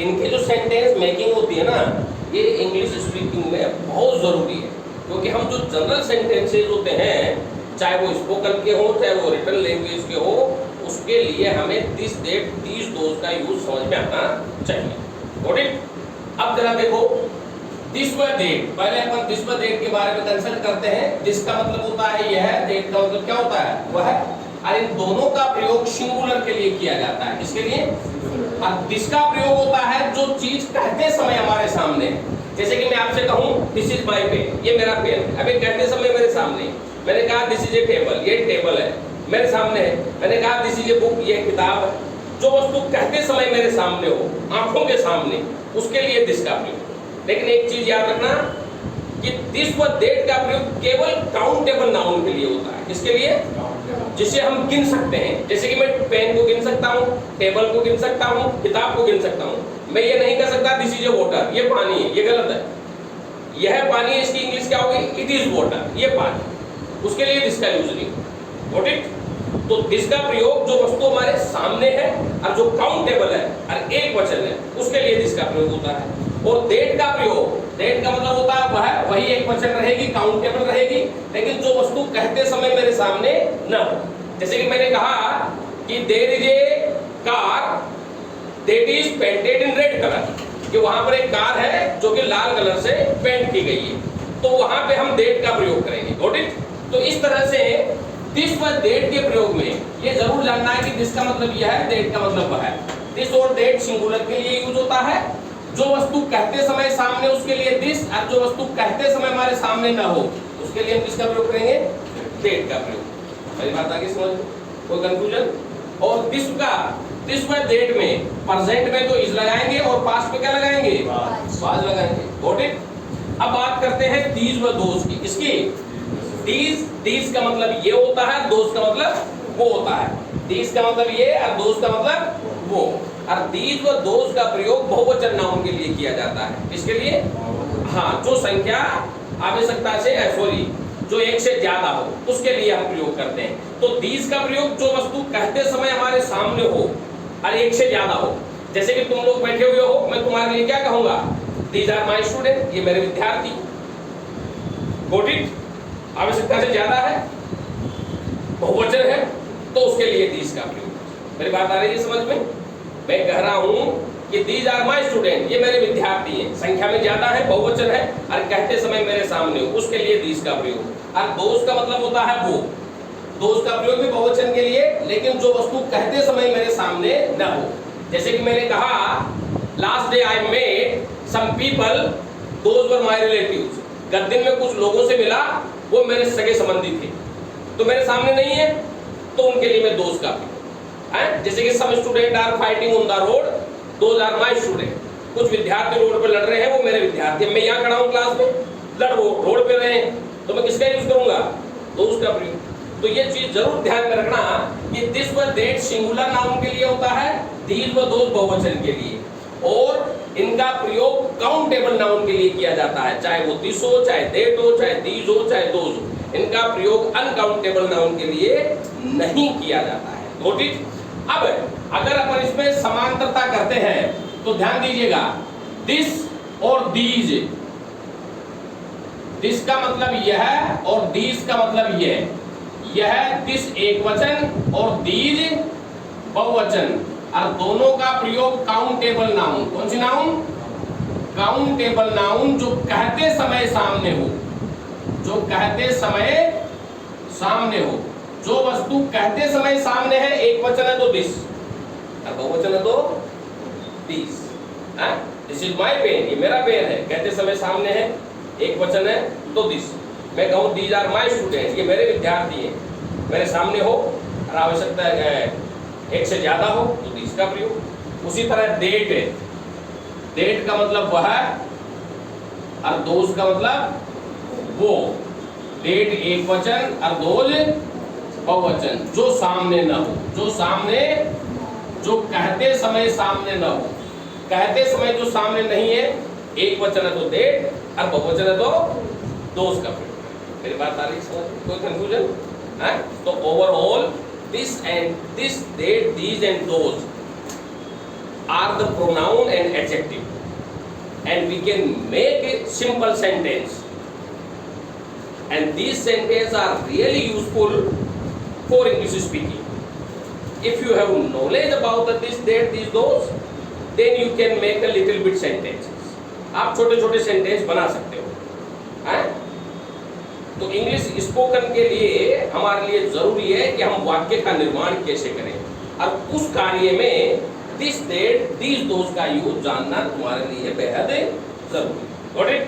इनके जो sentence making होती है ना, ये इंग्लिश स्पीकिंग में बहुत ज़रूरी है, क्योंकि हम जो जनरल सेंटेंसेज होते हैं, चाहे वो स्पोकन के हो चाहे वो रिटन लैंग्वेज के हो, उसके लिए हमें दिस दैट दीज दोज का यूज समझ में आना चाहिए। Got it? अब जरा देखो, दिस व दैट, पहले अपन दिस व दैट के बारे में कंसल्ट करते हैं। दिस का मतलब होता है यह, दैट का मतलब क्या होता है वह है, और इन दोनों का प्रयोग सिंगुलर के लिए किया जाता है। इसके लिए अब दिस का प्रयोग होता है जो चीज कहते समय हमारे सामने, जैसे कि मैं आपसे कहूं दिस इज माय पेन, ये मेरा पेन, अभी कहते समय मेरे सामने, मैंने कहा दिस इज ए टेबल, ये टेबल है मेरे सामने है, मैंने कहा दिस इज ए बुक, ये किताब है। जो वस्तु कहते समय मेरे सामने हो, आंखों के सामने, उसके लिए दिस का प्रयोग। लेकिन एक चीज याद रखना कि दिस व दैट का प्रयोग केवल काउंटेबल नाउन के लिए होता है। किसके लिए? जिसे हम गिन सकते हैं, जैसे कि मैं पेन को गिन सकता हूँ, टेबल को गिन सकता हूँ, किताब को गिन सकता हूँ। मैं ये नहीं कह सकता दिस इज ए वाटर, ये पानी है, ये गलत है। यह पानी है, इसकी इंग्लिश क्या होगी? इट इज वाटर, ये पानी। उसके लिए दिस का यूज नहीं। Got it? तो दिस का प्रयोग जो वस्तु हमारे सामने है और जो काउंटेबल है और एक वचन है, उसके लिए दिस का प्रयोग होता है। और दैट का प्रयोग, दैट का मतलब होता है वह, वही एक वचन रहेगी, काउंटेबल रहेगी, लेकिन जो वस्तु कहते समय मेरे सामने न हो। जैसे कि मैंने कहा कि there is a car that is painted in red colour, कि वहां पर एक कार है जो कि लाल कलर से पेंट की गई है, तो वहां पे हम दैट का प्रयोग करेंगे। Got it? तो इस तरह से दिस व दैट के प्रयोग में ये जरूर जानना है कि दिस का मतलब यह है, दैट का मतलब वह है। दिस और दैट सिंगुलर के लिए यूज होता है, जो वस्तु कहते समय सामने उसके लिए दिस, और जो वस्तु कहते समय हमारे सामने ना हो उसके लिए हम किसका प्रयोग करेंगे? दैट का प्रयोग। मेरी बात आगे समझ? कोई कंफ्यूजन? और दिस व दैट में प्रेजेंट में तो इज लगाएंगे और पास्ट में क्या लगाएंगे? वाज लगाएंगे। Got it? अब बात करते हैं दीज व दोज की। इसकी दीज का मतलब ये होता है, दोज का मतलब वो होता है। दीज का मतलब ये और दोज का मतलब वो। और दीज व दोज का प्रयोग बहुवचन नाउन के लिए किया जाता है। इसके लिए हाँ, जो संख्या आवश्यकता से सॉरी जो एक से ज्यादा हो उसके लिए हम प्रयोग करते हैं। तो दीज का प्रयोग जो वस्तु कहते समय हमारे सामने हो और एक से ज्यादा हो। जैसे कि तुम लोग बैठे हुए हो, मैं तुम्हारे लिए क्या कहूंगा? दीज आर माय स्टूडेंट, ये मेरे विद्यार्थी। Got it? आवश्यकता से ज्यादा है, बहुवचन है, तो उसके लिए दीज का प्रयोग। मेरी बात आ रही है समझ में? मैं कह रहा हूं कि दीज आर माय स्टूडेंट, ये मेरे विद्यार्थी हैं, संख्या में ज्यादा है, बहुवचन है और कहते समय मेरे सामने हो, उसके लिए दीज का प्रयोग। और दोज का मतलब होता है वो। दोज का प्रयोग भी बहुवचन के लिए, लेकिन जो वस्तु कहते समय मेरे सामने न हो। जैसे कि मैंने कहा last day I met some people, those were my relatives. गत दिन में कुछ लोगों से मिला, वो मेरे सगे संबंधी थे, तो मेरे सामने नहीं है, तो उनके लिए मैं दोज का प्रयोग। जैसे कि some student are fighting on the road, those are my student. कुछ विद्यार्थी रोड पे लड़ रहे हैं, वो मेरे विद्यार्थी। मैं यहाँ खड़ा हूँ क्लास में, लड़ रोड पे रहे हैं, तो मैं किसका यूज करूंगा? दोज का प्रयोग। तो ये चीज जरूर ध्यान में रखना कि दिस व दैट सिंगुलर नाउन के लिए होता है, दीज व दोज बहुवचन के लिए, और इनका प्रयोग काउंटेबल नाउन के लिए किया जाता है, चाहे वो दिस हो, चाहे दैट हो, चाहे दीज हो, चाहे दोज हो। इनका प्रयोग अनकाउंटेबल नाउन के लिए नहीं किया जाता है। Note it? अब अगर अपन इसमें समांतरता करते हैं तो ध्यान दीजिएगा, दिस और दीज, दिस का मतलब यह और दीज का मतलब यह दिस एक वचन और दीज बहुवचन, और दोनों का प्रयोग काउंटेबल नाउन। कौन सी नाउन? काउंटेबल नाउन, जो कहते समय सामने हो, जो कहते समय सामने हो। जो वस्तु कहते समय सामने है, एक वचन है तो दिस और बहुवचन है तो these. This is my pen, ये मेरा पेन है, कहते समय सामने है, एक वचन है तो दिस। मैं कहूँ दीज आर माय स्टूडेंट, ये मेरे विद्यार्थी हैं, मेरे सामने हो और आवश्यकता है एक से ज्यादा हो तो दीज का प्रयोग। उसी तरह डेट है, डेट का मतलब वह और दोज का मतलब वो। डेट एक वचन और दोज बहुवचन, जो सामने न हो, जो सामने, जो कहते समय सामने न हो। कहते समय जो सामने नहीं है, एक वचन है तो डेट और बहुवचन है तो दोज का प्रयोग। मेरी बात आ रही समझ? कोई कंफ्यूजन है? तो overall this and this, that, these and those are the pronoun and adjective, and we can make a simple sentence, and these sentences are really useful for English speaking. If you have knowledge about this, that, these, those, then you can make a little bit sentences. आप छोटे छोटे sentence बना सकते हो, हैं? तो English spoken के लिए हमारे लिए जरूरी है कि हम वाक्य का निर्माण कैसे करें, और उस कार्य में दिस, दैट, दीज, दोज का यूज जानना तुम्हारे लिए बेहद जरूरी। Got it?